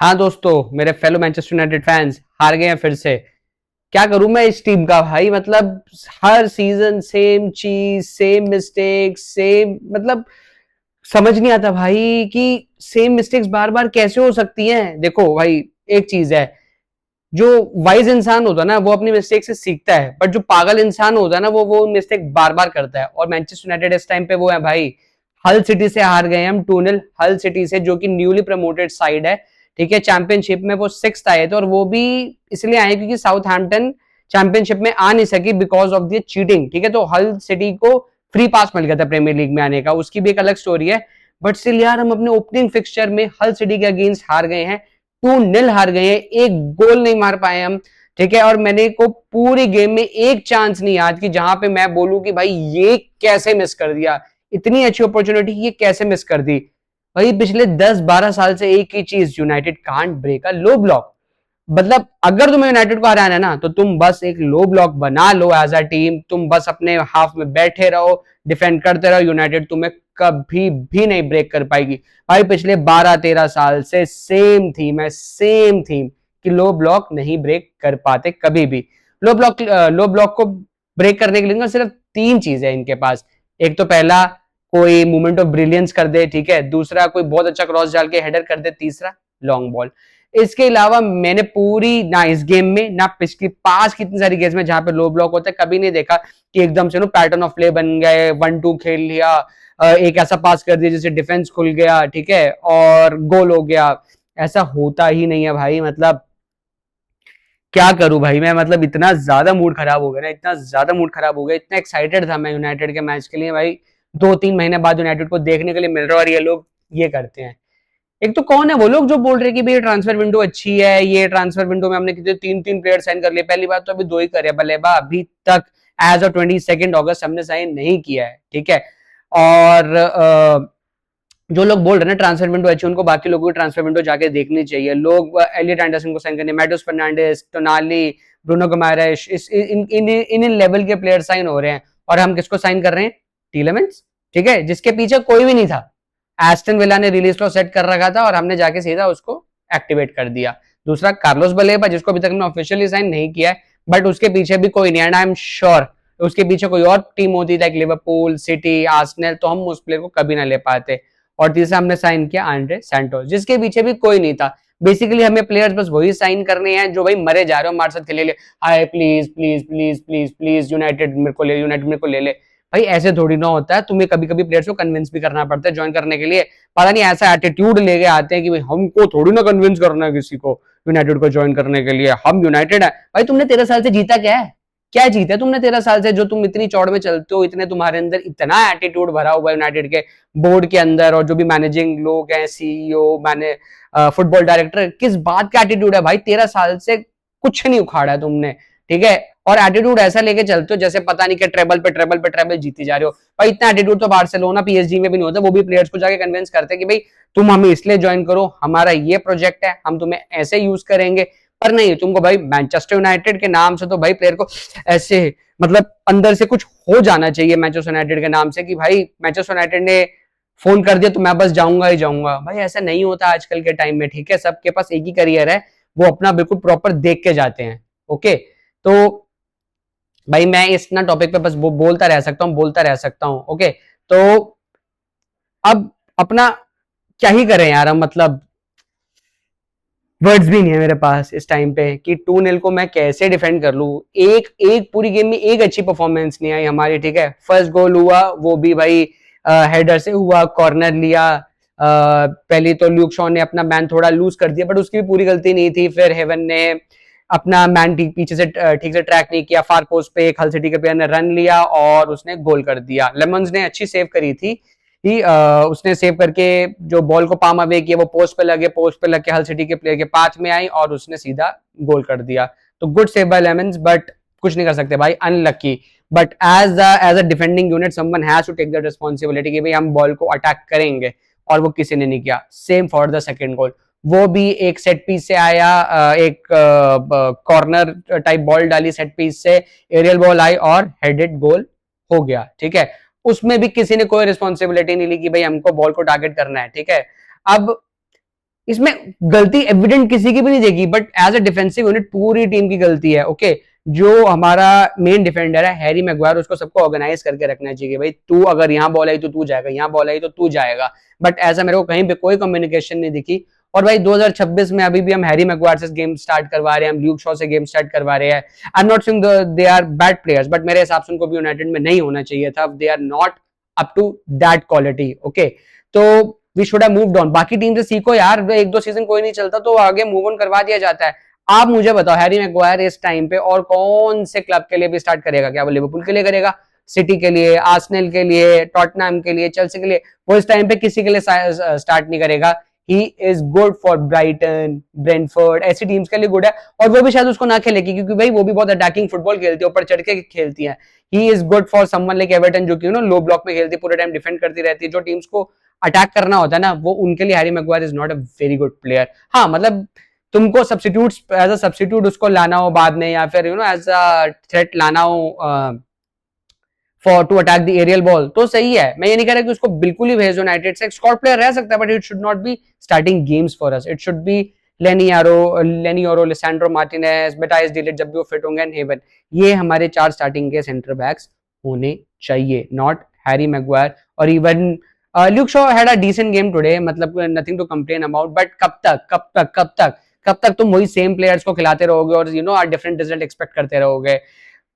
हाँ दोस्तों, मेरे फेलो मैनचेस्टर यूनाइटेड फैंस हार गए हैं फिर से। क्या करूं मैं इस टीम का भाई। मतलब हर सीजन सेम चीज, सेम मिस्टेक, सेम मतलब समझ नहीं आता भाई कि सेम मिस्टेक्स बार बार कैसे हो सकती हैं। देखो भाई, एक चीज है, जो वाइज इंसान होता है ना वो अपनी मिस्टेक से सीखता है, बट जो पागल इंसान होता है ना वो मिस्टेक बार बार करता है। और मैनचेस्टर यूनाइटेड इस टाइम पे वो है भाई। हल सिटी से हार गए हम 2-0। हल सिटी से, जो कि न्यूली प्रमोटेड साइड है। ठीक है, चैंपियनशिप में वो 6th आए थे, और वो भी इसलिए आए क्योंकि साउथहैम्पटन चैंपियनशिप में आ नहीं सकी बिकॉज ऑफ द चीटिंग। ठीक है, तो हल सिटी को फ्री पास मिल गया था प्रीमियर लीग में आने का, उसकी भी एक अलग स्टोरी है। बट स्टिल यार, हम अपने ओपनिंग फिक्सचर में हल सिटी के अगेंस्ट हार गए हैं। 2-0 हार गए हैं, एक गोल नहीं मार पाए हम। ठीक है, और मैंने को पूरी गेम में एक चांस नहीं याद कि जहां पे मैं बोलूं कि भाई ये कैसे मिस कर दिया, इतनी अच्छी अपॉर्चुनिटी ये कैसे मिस कर दी। भाई पिछले 10-12 साल से एक ही चीज, United can't break a low block. मतलब अगर तुम्हें यूनाइटेड को हराना है ना, तो तुम बस एक लो ब्लॉक बना लो एज अ टीम। तुम बस अपने हाफ में बैठे रहो, डिफेंड करते रहो, यूनाइटेड तुम्हें कभी भी नहीं ब्रेक कर पाएगी। भाई पिछले 12-13 साल से सेम थीम कि लो ब्लॉक नहीं ब्रेक कर पाते कभी भी। लो ब्लॉक को ब्रेक करने के लिए ना सिर्फ तीन चीज है इनके पास। एक तो पहला, कोई मूवमेंट ऑफ ब्रिलियंस कर दे। ठीक है, दूसरा कोई बहुत अच्छा क्रॉस डाल के हेडर कर दे, तीसरा लॉन्ग बॉल। इसके अलावा मैंने पूरी ना इस गेम में ना पिछली पास कितनी सारी गेम्स में जहां पे लो ब्लॉक होता है कभी नहीं देखा कि एकदम से पैटर्न ऑफ प्ले बन गए, 1-2 खेल लिया, एक ऐसा पास कर दिया जिससे डिफेंस खुल गया, ठीक है, और गोल हो गया। ऐसा होता ही नहीं है भाई। मतलब क्या करूं भाई मैं। मतलब इतना ज्यादा मूड खराब हो गया ना, इतना ज्यादा मूड खराब हो गया, इतना एक्साइटेड था मैं यूनाइटेड के मैच के लिए भाई। 2-3 महीने बाद यूनाइटेड को देखने के लिए मिल रहा है, और ये लोग ये करते हैं। एक तो कौन है वो लोग जो बोल रहे हैं कि भाई ट्रांसफर विंडो अच्छी है, ये ट्रांसफर विंडो में हमने कितने 3-3 प्लेयर साइन कर लिए। पहली बात तो अभी 2 ही करे बल्लेबा, अभी तक एज ऑफ 22 अगस्त हमने साइन नहीं किया है। ठीक है, और जो लोग बोल रहे हैं ना ट्रांसफर विंडो अच्छी, उनको बाकी लोगों की ट्रांसफर विंडो जाके देखनी चाहिए। लोग एलियट एंडरसन को साइन करने, Matthews Fernandes, टोनाली, Bruno गुमारेश, in level के प्लेयर साइन हो रहे हैं, और हम किसको साइन कर रहे हैं? टीलेमेंस। ठीक है, जिसके पीछे कोई भी नहीं था। एस्टन विला ने रिलीज क्लॉज सेट कर रखा था और हमने जाके सीधा उसको एक्टिवेट कर दिया। दूसरा कार्लोस बलेबा, जिसको अभी तक हमने ऑफिशियली साइन नहीं किया है, बट उसके पीछे भी कोई नहीं है, एंड आई एम श्योर उसके पीछे कोई और टीम होती लाइक लिवरपूल, सिटी, आर्सेनल, तो हम उस प्लेयर को कभी ना ले पाते। और तीसरा हमने साइन किया आंड्रे सैंटोस, जिसके पीछे भी कोई नहीं था। बेसिकली हमें प्लेयर्स बस वही साइन करने हैं जो भाई मरे जा रहे हो हमारे साथ खेले ले। हाय please please please please please United मेरे को ले, यूनाइटेड मेरे को ले ले। भाई ऐसे थोड़ी ना होता है, तुम्हें कभी कभी प्लेयर्स को कन्विंस भी करना पड़ता है ज्वाइन करने के लिए। पता नहीं ऐसा एटीट्यूड लेके आते हैं कि भाई हमको थोड़ी ना कन्विंस करना है किसी को यूनाइटेड को ज्वाइन करने के लिए, हम यूनाइटेड है। भाई तुमने 13 साल से जीता क्या है? क्या जीता है तुमने 13 साल से, जो तुम इतनी चौड़ में चलते हो, इतने तुम्हारे अंदर इतना एटीट्यूड भरा हुआ है यूनाइटेड के बोर्ड के अंदर, और जो भी मैनेजिंग लोग हैं, सीईओ, मैंने फुटबॉल डायरेक्टर, किस बात का एटीट्यूड है भाई? 13 साल से कुछ नहीं उखाड़ा है तुमने। ठीक है, और एटीट्यूड ऐसा लेके चलते हो जैसे पता नहीं कि ट्रेबल जीती जा रहे हो। भाई इतना एटीट्यूड तो बार्सिलोना पीएसजी में भी नहीं होता। वो भी प्लेयर्स को जाके कन्विंस करते हैं कि भाई तुम हमें इसलिए ज्वाइन करो, हमारा ये प्रोजेक्ट है, हम तुम्हें ऐसे यूज करेंगे। पर नहीं, तुमको भाई मैनचेस्टर यूनाइटेड के नाम से तो भाई प्लेयर को ऐसे मतलब अंदर से कुछ हो जाना चाहिए मैनचेस्टर यूनाइटेड के नाम से कि भाई मैनचेस्टर यूनाइटेड ने फोन कर दिया तो मैं बस जाऊंगा ही जाऊंगा। भाई ऐसा नहीं होता आजकल के टाइम में। ठीक है, सबके पास एक ही करियर है, वो अपना बिल्कुल प्रॉपर देख के जाते हैं। ओके, तो भाई मैं इस ना टॉपिक पे बस बोलता रह सकता हूँ, बोलता रह सकता हूँ। ओके, तो अब अपना क्या ही करें यार हम। मतलब वर्ड्स भी नहीं है मेरे पास इस टाइम पे कि 2-0 को मैं कैसे डिफेंड कर लूं। एक एक पूरी गेम में एक अच्छी परफॉर्मेंस नहीं आई हमारी। ठीक है, फर्स्ट गोल हुआ वो भी भाई हेडर से हुआ, कॉर्नर लिया। पहले तो ल्यूक शॉ ने अपना मैन थोड़ा लूज कर दिया, बट उसकी भी पूरी गलती नहीं थी। फिर हेवन ने अपना मैन पीछे से ठीक से ट्रैक नहीं किया, फार पोस्ट पे एक हल सिटी के प्लेयर ने रन लिया और उसने गोल कर दिया। लेमंस ने अच्छी सेव करी थी कि उसने सेव करके जो बॉल को पाम अवे किया, वो पोस्ट पे लगे, पोस्ट पे लग के हल सिटी के प्लेयर के पाथ में आई और उसने सीधा गोल कर दिया। तो गुड सेव बाय लेमंस, बट कुछ नहीं कर सकते भाई, unlucky. But as a defending unit someone has to take the responsibility कि भाई हम बॉल को अटैक करेंगे, और वो किसी ने नहीं किया। Same for the second goal, वो भी एक सेट पीस से आया, एक कॉर्नर टाइप बॉल डाली सेट पीस से, एरियल बॉल आई और हेडेड गोल हो गया। ठीक है, उसमें भी किसी ने कोई रिस्पॉन्सिबिलिटी नहीं ली कि भाई हमको बॉल को टारगेट करना है। ठीक है, अब इसमें गलती एविडेंट किसी की भी नहीं देगी, but as a defensive unit पूरी टीम की गलती है। ओके, जो हमारा मेन डिफेंडर है हैरी मैग्वायर, उसको सबको ऑर्गेनाइज करके रखना चाहिए। भाई तू अगर यहाँ बॉल आई तो तू जाएगा, यहाँ बॉल आई तो तू जाएगा, बट ऐसा मेरे को कहीं पे कोई कम्युनिकेशन नहीं दिखी। और भाई 2026 में अभी भी हम हैरी मैग्वायर से गेम स्टार्ट करवा रहे हैं, हम ल्यूक शॉ से गेम स्टार्ट करवा रहे हैं। I am not saying they are bad players, but मेरे हिसाब से उनको भी यूनाइटेड में नहीं होना चाहिए था। They are not up to that quality. Okay, तो we should have moved on. बाकी टीम से सीखो यार, एक दो सीजन कोई नहीं चलता तो आगे मूव ऑन करवा दिया जाता है। आप मुझे बताओ हैरी मैग्वायर इस टाइम पे और कौन से क्लब के लिए भी स्टार्ट करेगा? क्या वो लिवरपूल के लिए करेगा, सिटी के लिए, आर्सेनल के लिए, टॉटनहम के लिए, चेल्सी के लिए? वो इस टाइम पे किसी के लिए स्टार्ट नहीं करेगा। He is good for Brighton, Brentford, ऐसी टीम्स के लिए गुड है। और वो भी शायद उसको ना खेलेगी क्योंकि भाई वो भी बहुत अटैकिंग फुटबॉल खेलती है, ऊपर चढ़ के खेलती है। ही is good for someone like Everton, जो कि लो ब्लॉक में खेलती है, पूरे टाइम डिफेंड करती रहती है। जो टीम्स को अटैक करना होता है ना, वो उनके लिए Harry Maguire is not a very good player. हाँ मतलब तुमको सब्स्टिट्यूट एज अ सब्स्टिट्यूट उसको लाना हो बाद में, या फिर एज अ थ्रेट लाना हो for to attack the aerial ball, तो सही है। मैं ये नहीं कह रहा कि उसको बिल्कुल ही भेजो यूनाइटेड से, स्क्वाड प्लेयर रह सकता है, but it should not be starting games for us. It should be Leny Yoro, Lisandro Martinez, Matthijs de Ligt जब भी वो फिट होंगे, एंड हेवन। ये हमारे 4 स्टार्टिंग के सेंटर बैक्स होने चाहिए, नॉट हैरी मैग्वायर। और even Luke Shaw had a decent game today, मतलब nothing to complain about, but कब तक तुम वही सेम प्लेयर्स को खिलाते रहोगे और डिफरेंट रिजल्ट एक्सपेक्ट करते रहोगे?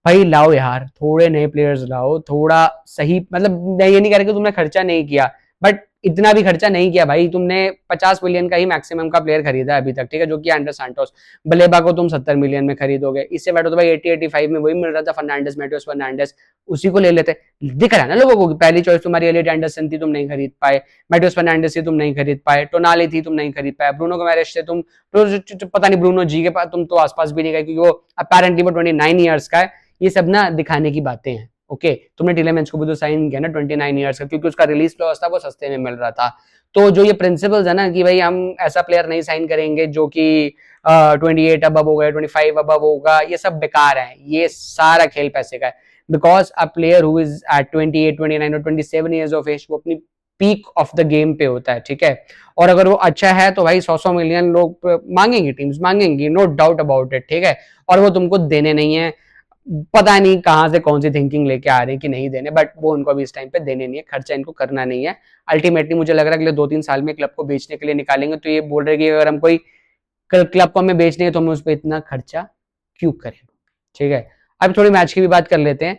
भाई लाओ यार, थोड़े नए प्लेयर्स लाओ, थोड़ा सही। मतलब मैं ये नहीं कह रहा कि तुमने खर्चा नहीं किया, बट इतना भी खर्चा नहीं किया भाई। तुमने 50 मिलियन का ही मैक्सिमम का प्लेयर खरीदा है अभी तक, ठीक है, जो कि एंडर सांटोस। बलेबा को तुम 70 मिलियन में खरीदोगे, इससे बेटर तो भाई 80-85 में वही मिल रहा था फर्नांडिस, मैटियोस फर्नांडिस, उसी को ले लेते। दिख रहा है ना लोगों को, पहली चॉइस तुम्हारी एलियट एंडरसन थी, तुम नहीं खरीद पाए। मैटियोस फर्नांडिस थी, तुम नहीं खरीद पाए। टोनाली थी, तुम नहीं खरीद पाए। ब्रूनो गोमेरेस थे तुम, पता नहीं ब्रूनो जी के पास तुम तो आसपास भी नहीं गए, क्योंकि वो अपेरेंटली वो 29 ईयर्स का है। ये सब ना दिखाने की बातें हैं। ओके, तुमने टिलेमेंस को भी तो साइन किया ना 29 ईयर्स का, क्योंकि उसका रिलीज क्लॉज था, वो सस्ते में मिल रहा था। तो जो ये प्रिंसिपल्स है ना कि भाई हम ऐसा प्लेयर नहीं साइन करेंगे जो कि 28 अबव होगा, 25 अबव होगा, ये सब बेकार है। ये सारा खेल पैसे का है। Because a player who is at 28, 29 और 27 ईयर्स ऑफ एज, वो अपनी पीक ऑफ द गेम पे होता है, ठीक है। और अगर वो अच्छा है तो भाई 100 मिलियन लोग मांगेंगे, टीम्स मांगेंगी, नो डाउट अबाउट इट, ठीक है। और वो तुमको देने नहीं है। पता नहीं कहां से कौन सी थिंकिंग लेके आ रहे हैं कि नहीं देने, बट वो उनको अभी इस टाइम पे देने नहीं है, खर्चा इनको करना नहीं है। अल्टीमेटली मुझे लग रहा है अगले 2-3 साल में क्लब को बेचने के लिए निकालेंगे, तो ये बोल रहे कि अगर हम कोई क्लब को हमें बेचने है तो हम उस पर इतना खर्चा क्यों करें, ठीक है। अब थोड़ी मैच की भी बात कर लेते हैं।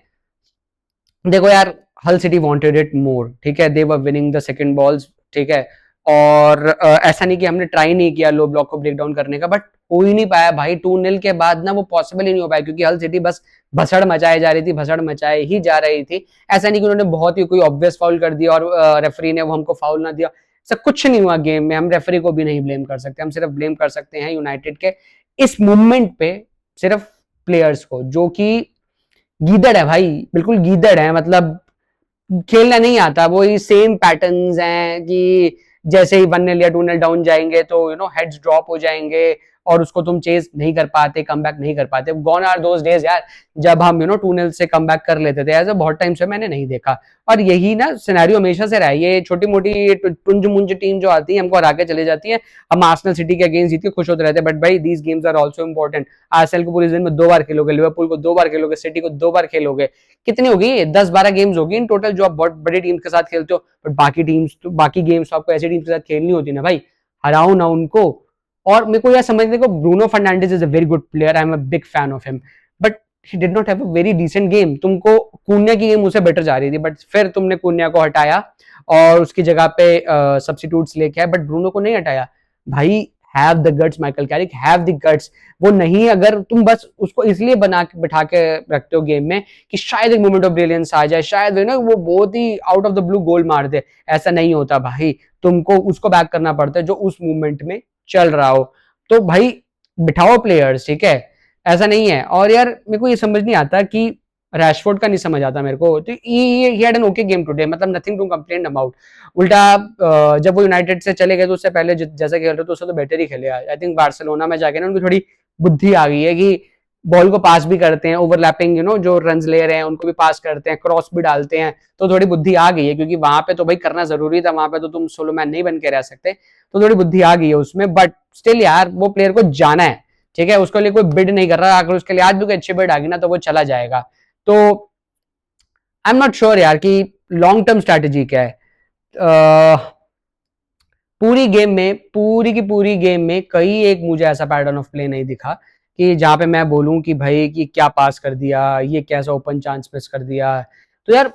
देखो यार, हल सिटी वांटेड इट मोर, ठीक है, दे वर विनिंग द सेकंड बॉल्स, ठीक है। और ऐसा नहीं कि हमने ट्राई नहीं किया लो ब्लॉक को ब्रेक डाउन करने का, बट हो ही नहीं पाया भाई। 2-0 के बाद ना वो पॉसिबल ही नहीं हो पाया, क्योंकि हल सिटी बस भसड़ मचाए जा रही थी, भसड़ मचाए ही जा रही थी। ऐसा नहीं कि उन्होंने बहुत ही कोई ऑब्वियस फाउल कर दिया और रेफरी ने वो हमको फाउल ना दिया, सब कुछ नहीं हुआ गेम में। हम रेफरी को भी नहीं ब्लेम कर सकते, हम सिर्फ ब्लेम कर सकते हैं यूनाइटेड के इस मूवमेंट पे, सिर्फ प्लेयर्स को, जो कि गीदड़ है भाई, बिल्कुल गीदड़ है। मतलब खेलना नहीं आता, वो ही सेम पैटर्न्स हैं कि जैसे ही 1-0 या 2-0 डाउन जाएंगे तो हेड्स ड्रॉप हो जाएंगे और उसको तुम चेज नहीं कर पाते, कम बैक नहीं कर पाते। गॉन आर दोस डेज यार, जब हम 2-0 से कम बैक कर लेते थे। ऐसा बहुत टाइम से मैंने नहीं देखा, और यही ना सिनेरियो हमेशा से रहा है। ये छोटी मोटी टुंज मुंज टीम जो आती है हमको हरा के चले जाती है। हम आर्सेनल सिटी के अगेंस्ट जीत के खुश होते रहते हैं, बट भाई these games are also important. Arsenal को पूरे दिन में 2 बार खेलोगे, लिवरपूल को 2 बार खेलोगे, सिटी को 2 बार खेलोगे, कितनी होगी? 10-12 गेम्स होगी इन टोटल जो आप बहुत बड़ी टीम के साथ खेलते हो। बट बाकी टीम्स तो, बाकी गेम्स तो आपको ऐसी टीम के साथ खेलनी होती ना भाई, हराओ ना उनको। और मेरे को यह समझने को, Bruno Fernandes is a very good player, I am a big fan of him, but he did not have a very decent game. तुमको कुन्या की गेम उससे बेटर जा रही थी, बट फिर तुमने कुन्या को हटाया और उसकी जगह पे सब्स्टिट्यूट्स लेके आए, बट ब्रूनो को नहीं हटाया। भाई have the guts Michael Carrick, have the guts. वो नहीं, अगर तुम बस उसको इसलिए बना के बिठा के रखते हो गेम में कि शायद एक मोमेंट ऑफ ब्रिलियंस आ जाए, शायद वो बहुत ही आउट ऑफ द ब्लू गोल मार दे, ऐसा नहीं होता भाई। तुमको उसको बैक करना पड़ता है जो उस मूवमेंट में चल रहा हो। तो भाई बिठाओ प्लेयर्स, ठीक है, ऐसा नहीं है। और यार मेरे को ये समझ नहीं आता कि रैशफोर्ड का नहीं समझ आता मेरे को, तो he had an okay game today, मतलब नथिंग टू कंप्लेन अबाउट। उल्टा जब वो यूनाइटेड से चले गए तो उससे पहले जैसा खेल रहे थे उससे तो बेटर ही खेले। आई थिंक बार्सिलोना में जाके ना उनकी थोड़ी बुद्धि आ गई है कि बॉल को पास भी करते हैं, ओवरलैपिंग जो रन ले रहे हैं उनको भी पास करते हैं, क्रॉस भी डालते हैं, तो थोड़ी बुद्धि आ गई है, क्योंकि वहां पे तो भाई करना जरूरी था, वहां पे तो तुम सोलो मैन नहीं बन के रह सकते, तो थोड़ी बुद्धि आ गई है उसमें। बट स्टिल यार वो प्लेयर को जाना है, ठीक है, उसके लिए कोई बिड नहीं कर रहा, अगर उसके लिए आज भी कोई अच्छी बिड आ गई ना तो वो चला जाएगा। तो आई एम नॉट श्योर यार कि लॉन्ग टर्म स्ट्रैटेजी क्या है। पूरी गेम में, पूरी की पूरी गेम में कई एक मुझे ऐसा पैटर्न ऑफ प्ले नहीं दिखा कि जहां पे मैं बोलूं कि भाई कि क्या पास कर दिया, ये कैसा ओपन चांस मिस कर दिया। तो यार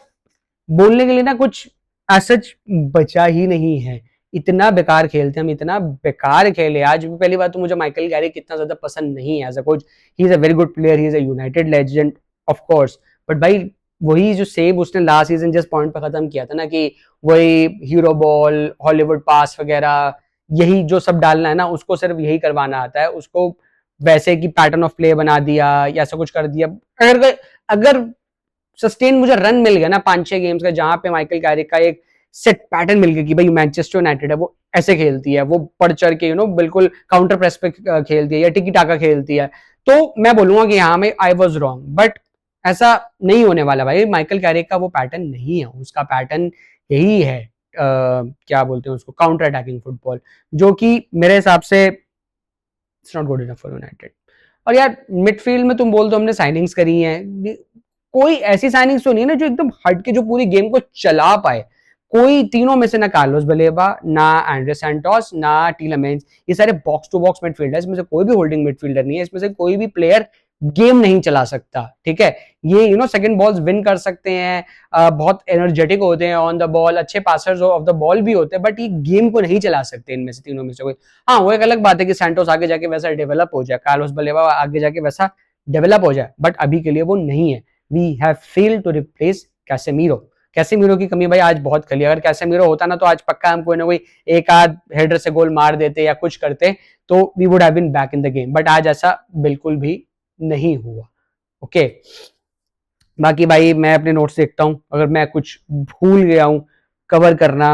बोलने के लिए ना कुछ सच बचा ही नहीं है। इतना बेकार खेलते हम, इतना बेकार खेले आज भी। पहली बात तो मुझे माइकल गैरिक इतना ज्यादा पसंद नहीं है as a coach. He is a very good player, he is a United legend of course, but भाई वही जो सेव उसने लास्ट सीजन जिस पॉइंट पर खत्म किया था ना, कि वही हीरो बॉल, हॉलीवुड पास वगैरह, यही जो सब डालना है ना, उसको सिर्फ यही करवाना आता है उसको। वैसे कि पैटर्न ऑफ प्ले बना दिया या ऐसा कुछ कर दिया। अगर अगर सस्टेन मुझे रन मिल गया ना 5-6 गेम्स का, जहां पे माइकल कैरिक का एक सेट पैटर्न मिल गया कि भाई मैनचेस्टर यूनाइटेड है वो ऐसे खेलती है, वो बढ़ चढ़ के बिल्कुल काउंटर प्रेस पे खेलती है या टिकी टाका खेलती है, तो मैं बोलूंगा कि हाँ में आई वॉज रॉन्ग। बट ऐसा नहीं होने वाला भाई, माइकल कैरिक का वो पैटर्न नहीं है, उसका पैटर्न यही है क्या बोलते हैं उसको, काउंटर अटैकिंग फुटबॉल, जो कि मेरे हिसाब से it's not good enough for United. और यार मिडफील्ड में तुम बोल दो हमने साइनिंग्स करी हैं, कोई ऐसी साइनिंग्स तो नहीं है ना जो एकदम हट के जो पूरी गेम को चला पाए। कोई तीनों में से ना कार्लोस बलेबा, ना एंड्रे सैंटोस, ना टीलेमेंस, ये सारे बॉक्स टू बॉक्स मिडफील्डर, इसमें से कोई भी होल्डिंग मिडफील्डर नहीं है, इसमें से कोई भी प्लेयर गेम नहीं चला सकता, ठीक है। ये सेकंड बॉल्स विन कर सकते हैं, बहुत एनर्जेटिक होते हैं ऑन द बॉल, अच्छे पासर्स ऑफ द बॉल भी होते हैं, बट ये गेम को नहीं चला सकते इनमें से तीनों में से कोई। हाँ, वो एक अलग बात है कि सैंटोस आगे जाके वैसा डेवलप हो जाए, कार्लोस बलेबा आगे जाके वैसा डेवलप हो जाए, बट अभी के लिए वो नहीं है। We have failed to replace Casemiro. Casemiro की कमी भाई आज बहुत खली। अगर कैसेमीरो होता ना तो आज पक्का हम कोई ना कोई एक आध हेडर से गोल मार देते या कुछ करते, तो we would have been back in the game, but आज ऐसा बिल्कुल भी नहीं हुआ। ओके, बाकी भाई मैं अपने नोट्स देखता हूँ, अगर मैं कुछ भूल गया हूँ कवर करना,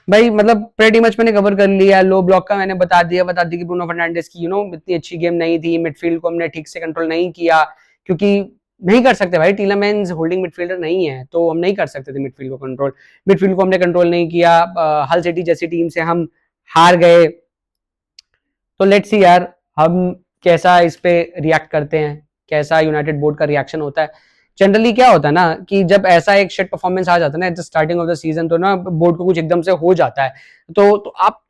भाई मतलब प्रेटी मच मैंने कवर कर लिया। लो ब्लॉक का मैंने बता दिया कि ब्रूनो फर्नांडिस की इतनी अच्छी गेम नहीं थी, मिडफील्ड को हमने ठीक से कंट्रोल नहीं किया, क्योंकि नहीं कर सकते भाई, टीलेमेंस होल्डिंग मिडफील्डर नहीं है, तो हम नहीं कर सकते थे मिडफील्ड को कंट्रोल। मिडफील्ड को हमने कंट्रोल नहीं किया, हल सिटी जैसी टीम से हम हार गए। तो लेट्स सी यार हम कैसा इस पे रिएक्ट करते हैं, कैसा यूनाइटेड बोर्ड का रिएक्शन होता है। जनरली क्या होता है ना कि जब ऐसा एक शिट परफॉर्मेंस आ जाता है ना at the starting of the season, तो ना बोर्ड को कुछ एकदम से हो जाता है। तो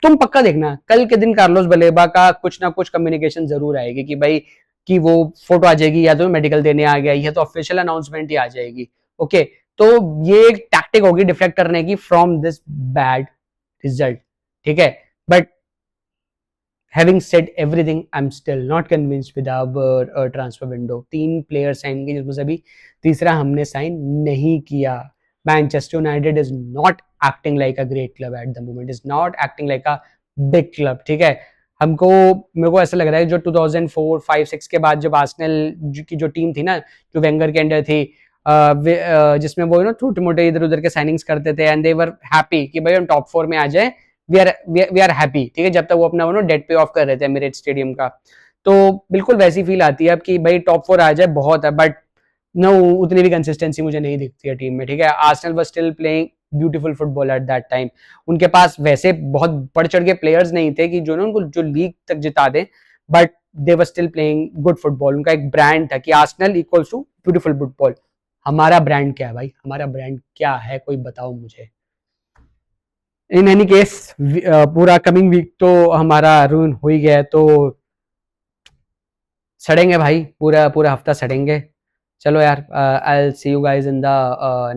तुम पक्का देखना कल के दिन कार्लोस बलेबा का कुछ ना कुछ कम्युनिकेशन जरूर आएगी कि भाई कि वो फोटो आ जाएगी, या तो मेडिकल देने आ गया, या तो ऑफिशियल अनाउंसमेंट ही आ जाएगी। ओके, तो ये एक टैक्टिक होगी डिफ्लेक्ट करने की फ्रॉम दिस बैड रिजल्ट, ठीक है। But having said everything, I'm still not convinced with our transfer window। 3 player sign किए जिसमें से अभी तीसरा हमने साइन नहीं किया। Manchester United is not acting like a great club at the moment, is not acting like a big club, ठीक है। मेरे को ऐसा लग रहा है जो 2004-5-6 के बाद जब आर्सेनल की जो टीम थी ना, जो वेंगर के अंडर थी, जिसमें वो छोटे मोटे इधर उधर के साइनिंग्स करते थे एंड दे वर हैप्पी कि भाई हम टॉप 4 में आ जाए, वी आर हैप्पी, ठीक है, जब तक वो अपना डेट पे ऑफ कर रहे थे एमिरेट्स स्टेडियम का। तो बिल्कुल वैसी फील आती है अब कि भाई टॉप 4 आ जाए बहुत है, बट नो उतनी भी कंसिस्टेंसी मुझे नहीं दिखती है टीम में, ठीक है। Arsenal was still playing beautiful football at that time. उनके पास वैसे बहुत बढ़ चढ़ के प्लेयर्स नहीं थे कि जो ना उनको जो लीग तक जिता दे, but they were still playing good football. उनका एक ब्रांड था कि Arsenal equals to beautiful football. हमारा ब्रांड क्या है भाई, हमारा ब्रांड क्या है, कोई बताओ मुझे। इन एनी केस पूरा कमिंग वीक तो हमारा रूइन हो ही गया है, तो सड़ेंगे भाई, पूरा पूरा हफ्ता सड़ेंगे। चलो यार, आई will see you guys in the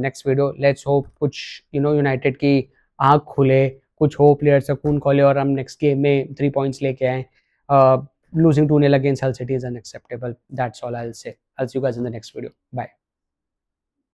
next video. Let's hope कुछ यूनाइटेड की आंख खुले, कुछ हो, प्लेयर से खून खोले और हम नेक्स्ट गेम में 3 पॉइंट्स लेके आए। Losing 2-0 against Hull City is unacceptable, that's all I will say. I will see you guys in the next video, bye.